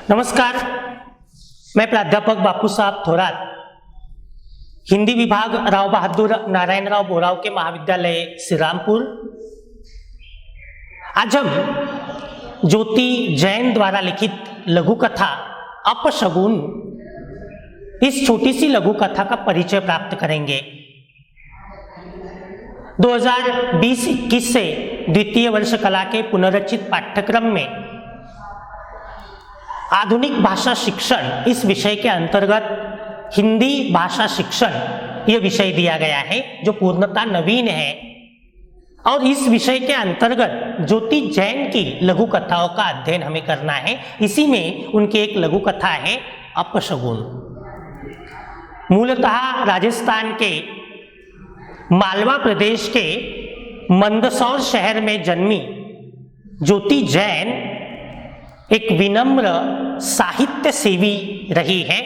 नमस्कार, मैं प्राध्यापक बापू साहब थोरात, हिंदी विभाग राव बहादुर नारायणराव बोराव के महाविद्यालय श्रीरामपुर। आज हम ज्योति जैन द्वारा लिखित लघु कथा अपशगुन, इस छोटी सी लघु कथा का परिचय प्राप्त करेंगे। 2020-21 से द्वितीय वर्ष कला के पुनर्रचित पाठ्यक्रम में आधुनिक भाषा शिक्षण इस विषय के अंतर्गत हिंदी भाषा शिक्षण यह विषय दिया गया है, जो पूर्णतः नवीन है। और इस विषय के अंतर्गत ज्योति जैन की लघु कथाओं का अध्ययन हमें करना है। इसी में उनकी एक लघु कथा है अपशगुन। मूलतः राजस्थान के मालवा प्रदेश के मंदसौर शहर में जन्मी ज्योति जैन एक विनम्र साहित्य सेवी रही है।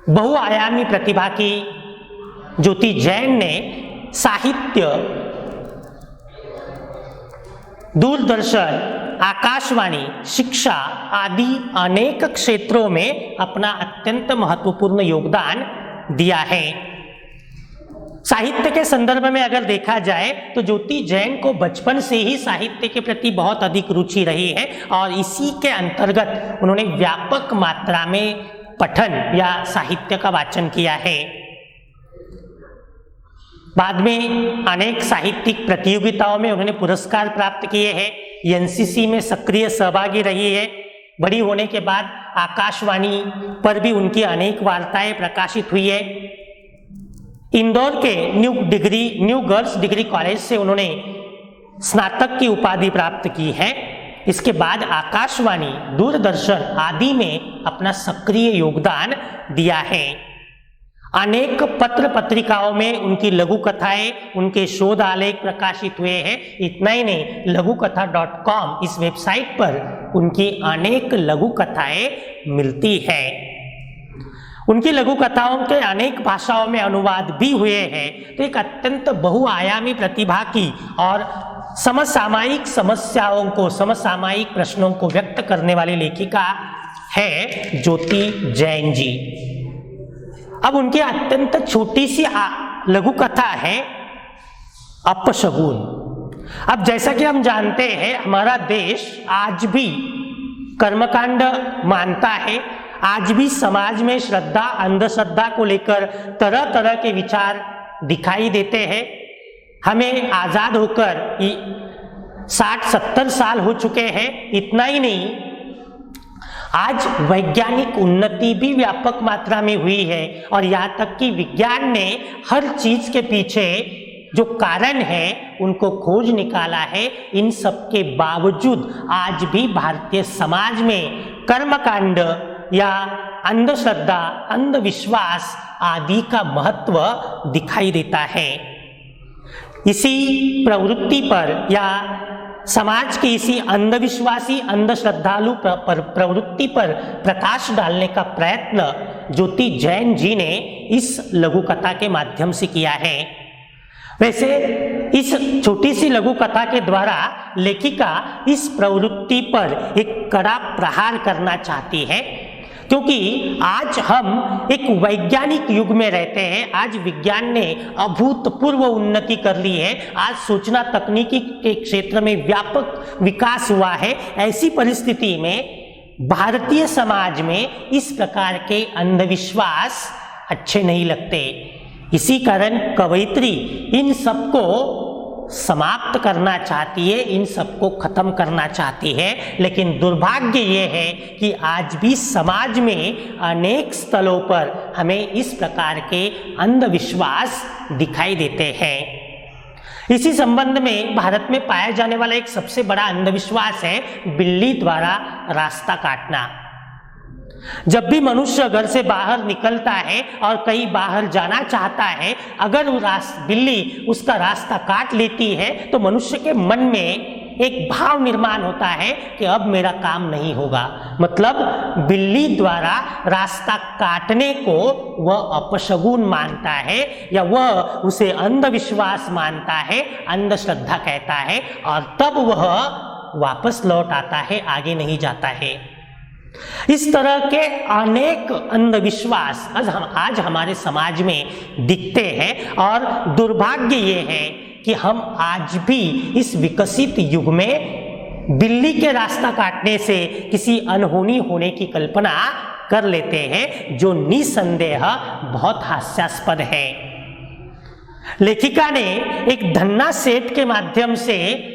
बहुआयामी प्रतिभा की ज्योति जैन ने साहित्य, दूरदर्शन, आकाशवाणी, शिक्षा आदि अनेक क्षेत्रों में अपना अत्यंत महत्वपूर्ण योगदान दिया है। साहित्य के संदर्भ में अगर देखा जाए तो ज्योति जैन को बचपन से ही साहित्य के प्रति बहुत अधिक रुचि रही है और इसी के अंतर्गत उन्होंने व्यापक मात्रा में पठन या साहित्य का वाचन किया है। बाद में अनेक साहित्यिक प्रतियोगिताओं में उन्होंने पुरस्कार प्राप्त किए हैं। एनसीसी में सक्रिय सहभागी रही है। बड़ी होने के बाद आकाशवाणी पर भी उनकी अनेक वार्ताएं प्रकाशित हुई है। इंदौर के न्यू गर्ल्स डिग्री कॉलेज से उन्होंने स्नातक की उपाधि प्राप्त की है। इसके बाद आकाशवाणी, दूरदर्शन आदि में अपना सक्रिय योगदान दिया है। अनेक पत्र पत्रिकाओं में उनकी लघु कथाएं, उनके शोध आलेख प्रकाशित हुए हैं। इतना ही नहीं, लघुकथा.com इस वेबसाइट पर उनकी अनेक लघु कथाएं मिलती हैं। उनकी लघु कथाओं के अनेक भाषाओं में अनुवाद भी हुए हैं। तो एक अत्यंत बहुआयामी प्रतिभा की और समसामयिक समस्याओं को, समसामयिक प्रश्नों को व्यक्त करने वाली लेखिका है ज्योति जैन जी। अब उनकी अत्यंत छोटी सी लघु कथा है अपशगुन। अब जैसा कि हम जानते हैं, हमारा देश आज भी कर्मकांड मानता है। आज भी समाज में श्रद्धा, अंधश्रद्धा को लेकर तरह तरह के विचार दिखाई देते हैं। हमें आजाद होकर 60-70 साल हो चुके हैं। इतना ही नहीं, आज वैज्ञानिक उन्नति भी व्यापक मात्रा में हुई है और यहाँ तक कि विज्ञान ने हर चीज के पीछे जो कारण है उनको खोज निकाला है। इन सब के बावजूद आज भी भारतीय समाज में कर्मकांड या अंधश्रद्धा, अंधविश्वास आदि का महत्व दिखाई देता है। इसी प्रवृत्ति पर या समाज की इसी अंधविश्वासी, अंधश्रद्धालु प्रवृत्ति पर प्रकाश डालने का प्रयत्न ज्योति जैन जी ने इस लघु कथा के माध्यम से किया है। वैसे इस छोटी सी लघु कथा के द्वारा लेखिका इस प्रवृत्ति पर एक कड़ा प्रहार करना चाहती है, क्योंकि आज हम एक वैज्ञानिक युग में रहते हैं। आज विज्ञान ने अभूतपूर्व उन्नति कर ली है। आज सूचना तकनीकी के क्षेत्र में व्यापक विकास हुआ है। ऐसी परिस्थिति में भारतीय समाज में इस प्रकार के अंधविश्वास अच्छे नहीं लगते। इसी कारण कवयित्री इन सबको समाप्त करना चाहती है, इन सबको खत्म करना चाहती है। लेकिन दुर्भाग्य ये है कि आज भी समाज में अनेक स्थलों पर हमें इस प्रकार के अंधविश्वास दिखाई देते हैं। इसी संबंध में भारत में पाया जाने वाला एक सबसे बड़ा अंधविश्वास है बिल्ली द्वारा रास्ता काटना। जब भी मनुष्य घर से बाहर निकलता है और कहीं बाहर जाना चाहता है, अगर वो बिल्ली उसका रास्ता काट लेती है तो मनुष्य के मन में एक भाव निर्माण होता है कि अब मेरा काम नहीं होगा। मतलब बिल्ली द्वारा रास्ता काटने को वह अपशगुन मानता है या वह उसे अंधविश्वास मानता है, अंधश्रद्धा कहता है और तब वह वापस लौट आता है, आगे नहीं जाता है। इस तरह के अनेक अंधविश्वास आज हमारे समाज में दिखते हैं और दुर्भाग्य ये है कि हम आज भी इस विकसित युग में बिल्ली के रास्ता काटने से किसी अनहोनी होने की कल्पना कर लेते हैं, जो निसंदेह बहुत हास्यास्पद है। लेखिका ने एक धन्ना सेठ के माध्यम से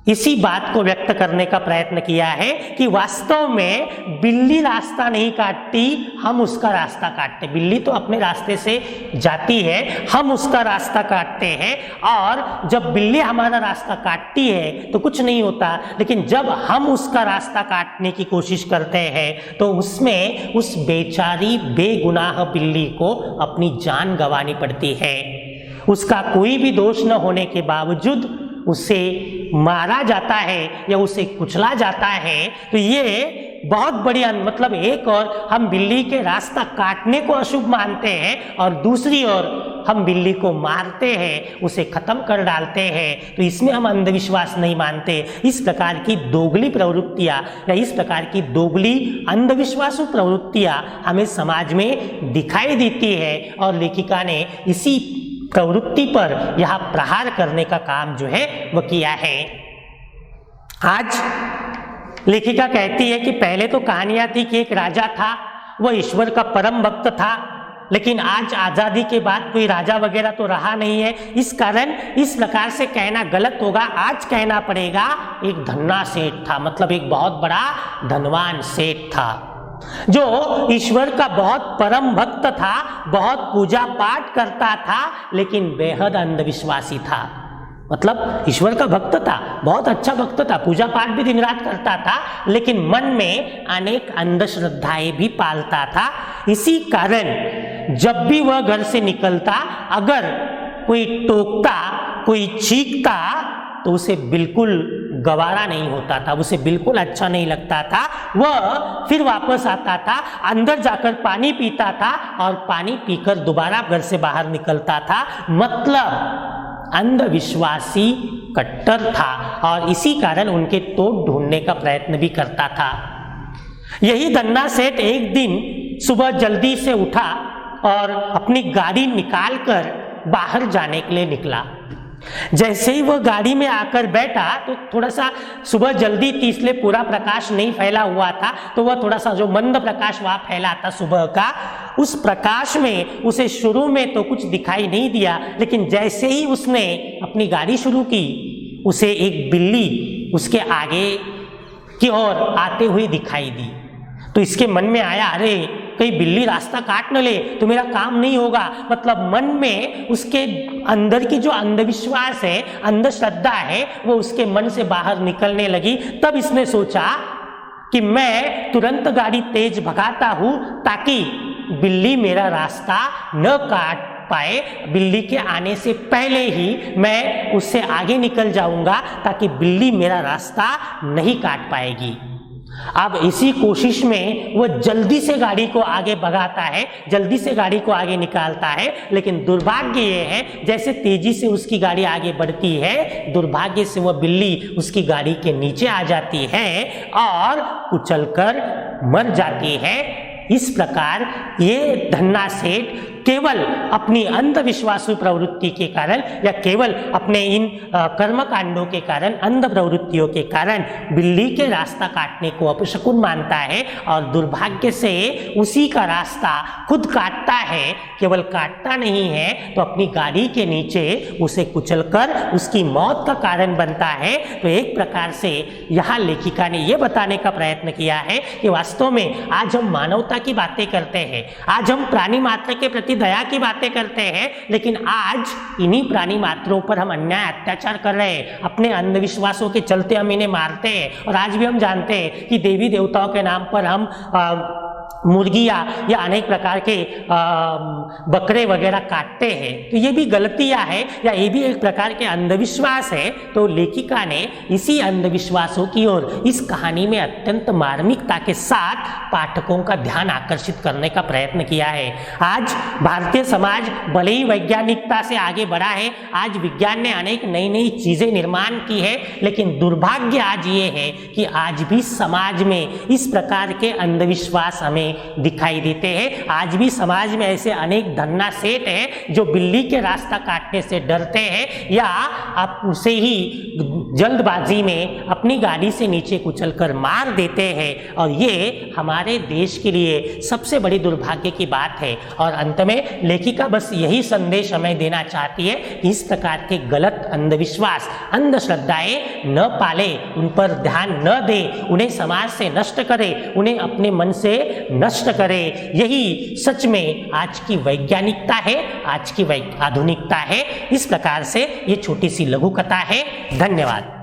इसी बात को व्यक्त करने का प्रयत्न किया है कि वास्तव में बिल्ली रास्ता नहीं काटती, हम उसका रास्ता काटते। बिल्ली तो अपने रास्ते से जाती है, हम उसका रास्ता काटते हैं। और जब बिल्ली हमारा रास्ता काटती है तो कुछ नहीं होता, लेकिन जब हम उसका रास्ता काटने की कोशिश करते हैं तो उसमें उस बेचारी बेगुनाह बिल्ली को अपनी जान गंवानी पड़ती है। उसका कोई भी दोष न होने के बावजूद उसे मारा जाता है या उसे कुचला जाता है। तो ये बहुत बड़ी मतलब एक और हम बिल्ली के रास्ता काटने को अशुभ मानते हैं और दूसरी ओर हम बिल्ली को मारते हैं, उसे खत्म कर डालते हैं। तो इसमें हम अंधविश्वास नहीं मानते। इस प्रकार की दोगली प्रवृत्तियां या इस प्रकार की दोगली अंधविश्वासु प्रवृत्तियां हमें समाज में दिखाई देती है और लेखिका ने इसी प्रवृत्ति पर यह प्रहार करने का काम जो है वह किया है। आज लेखिका कहती है कि पहले तो कहानियां थी कि एक राजा था, वह ईश्वर का परम भक्त था, लेकिन आज आजादी के बाद कोई राजा वगैरह तो रहा नहीं है। इस कारण इस प्रकार से कहना गलत होगा। आज कहना पड़ेगा एक धन्ना सेठ था, मतलब एक बहुत बड़ा धनवान सेठ था जो ईश्वर का बहुत परम भक्त था, बहुत पूजा पाठ करता था, लेकिन बेहद अंधविश्वासी था। मतलब ईश्वर का भक्त था, बहुत अच्छा भक्त था, पूजा पाठ भी दिन रात करता था, लेकिन मन में अनेक अंधश्रद्धाएं भी पालता था। इसी कारण जब भी वह घर से निकलता, अगर कोई टोकता, कोई चीखता तो उसे बिल्कुल गवारा नहीं होता था, उसे बिल्कुल अच्छा नहीं लगता था। वह फिर वापस आता था, अंदर जाकर पानी पीता था और पानी पीकर दोबारा घर से बाहर निकलता था। मतलब अंधविश्वासी कट्टर था और इसी कारण उनके तोड़ ढूंढने का प्रयत्न भी करता था। यही धन्ना सेठ एक दिन सुबह जल्दी से उठा और अपनी गाड़ी निकालकर बाहर जाने के लिए निकला। जैसे ही वह गाड़ी में आकर बैठा तो थोड़ा सा सुबह जल्दी थी, इसलिए पूरा प्रकाश नहीं फैला हुआ था, तो वह थोड़ा सा जो मंद प्रकाश वहां फैला था सुबह का, उस प्रकाश में उसे शुरू में तो कुछ दिखाई नहीं दिया, लेकिन जैसे ही उसने अपनी गाड़ी शुरू की, उसे एक बिल्ली उसके आगे की ओर आते हुए दिखाई दी। तो इसके मन में आया, अरे कहीं बिल्ली रास्ता काट न ले तो मेरा काम नहीं होगा। मतलब मन में उसके अंदर की जो अंधविश्वास है, अंधश्रद्धा है, वो उसके मन से बाहर निकलने लगी। तब इसने सोचा कि मैं तुरंत गाड़ी तेज भगाता हूं ताकि बिल्ली मेरा रास्ता न काट पाए। बिल्ली के आने से पहले ही मैं उससे आगे निकल जाऊंगा ताकि बिल्ली मेरा रास्ता नहीं काट पाएगी। अब इसी कोशिश में वो जल्दी से गाड़ी को आगे भगाता है, जल्दी से गाड़ी को आगे निकालता है, लेकिन दुर्भाग्य ये है जैसे तेजी से उसकी गाड़ी आगे बढ़ती है, दुर्भाग्य से वह बिल्ली उसकी गाड़ी के नीचे आ जाती है और कुचलकर मर जाती है। इस प्रकार ये धन्ना सेठ केवल अपनी अंधविश्वासु प्रवृत्ति के कारण या केवल अपने इन कर्मकांडों के कारण, अंध प्रवृत्तियों के कारण बिल्ली के रास्ता काटने को अपशकुन मानता है और दुर्भाग्य से उसी का रास्ता खुद काटता है। केवल काटता नहीं है तो अपनी गाड़ी के नीचे उसे कुचलकर उसकी मौत का कारण बनता है। तो एक प्रकार से यहाँ लेखिका ने यह बताने का प्रयत्न किया है कि वास्तव में आज हम मानवता की बातें करते हैं, आज हम प्राणी मात्र के प्रति दया की बातें करते हैं, लेकिन आज इन्हीं प्राणी मात्रों पर हम अन्याय अत्याचार कर रहे हैं। अपने अंधविश्वासों के चलते हम इन्हें मारते हैं और आज भी हम जानते हैं कि देवी देवताओं के नाम पर हम मुर्गियाँ या अनेक प्रकार के बकरे वगैरह काटते हैं, तो ये भी गलतियाँ है या ये भी एक प्रकार के अंधविश्वास है। तो लेखिका ने इसी अंधविश्वासों की ओर इस कहानी में अत्यंत मार्मिकता के साथ पाठकों का ध्यान आकर्षित करने का प्रयत्न किया है। आज भारतीय समाज भले ही वैज्ञानिकता से आगे बढ़ा है, आज विज्ञान ने अनेक नई नई चीजें निर्माण की है, लेकिन दुर्भाग्य आज ये है कि आज भी समाज में इस प्रकार के अंधविश्वास हमें दिखाई देते हैं। आज भी समाज में ऐसे अनेक धन्ना सेठ हैं जो बिल्ली के रास्ता काटने से डरते हैं या आप उसे ही जल्दबाजी में अपनी गाड़ी से नीचे कुचलकर मार देते हैं, और ये हमारे देश के लिए सबसे बड़ी दुर्भाग्य की बात है। और अंत में लेखिका बस यही संदेश हमें देना चाहती है कि इस प्रकार के गलत अंधविश्वास, अंधश्रद्धाएं न पाले, उन पर ध्यान न दे, उन्हें समाज से नष्ट करे, उन्हें अपने मन से नष्ट करे। यही सच में आज की वैज्ञानिकता है, आज की आधुनिकता है। इस प्रकार से ये छोटी सी लघु कथा है। धन्यवाद।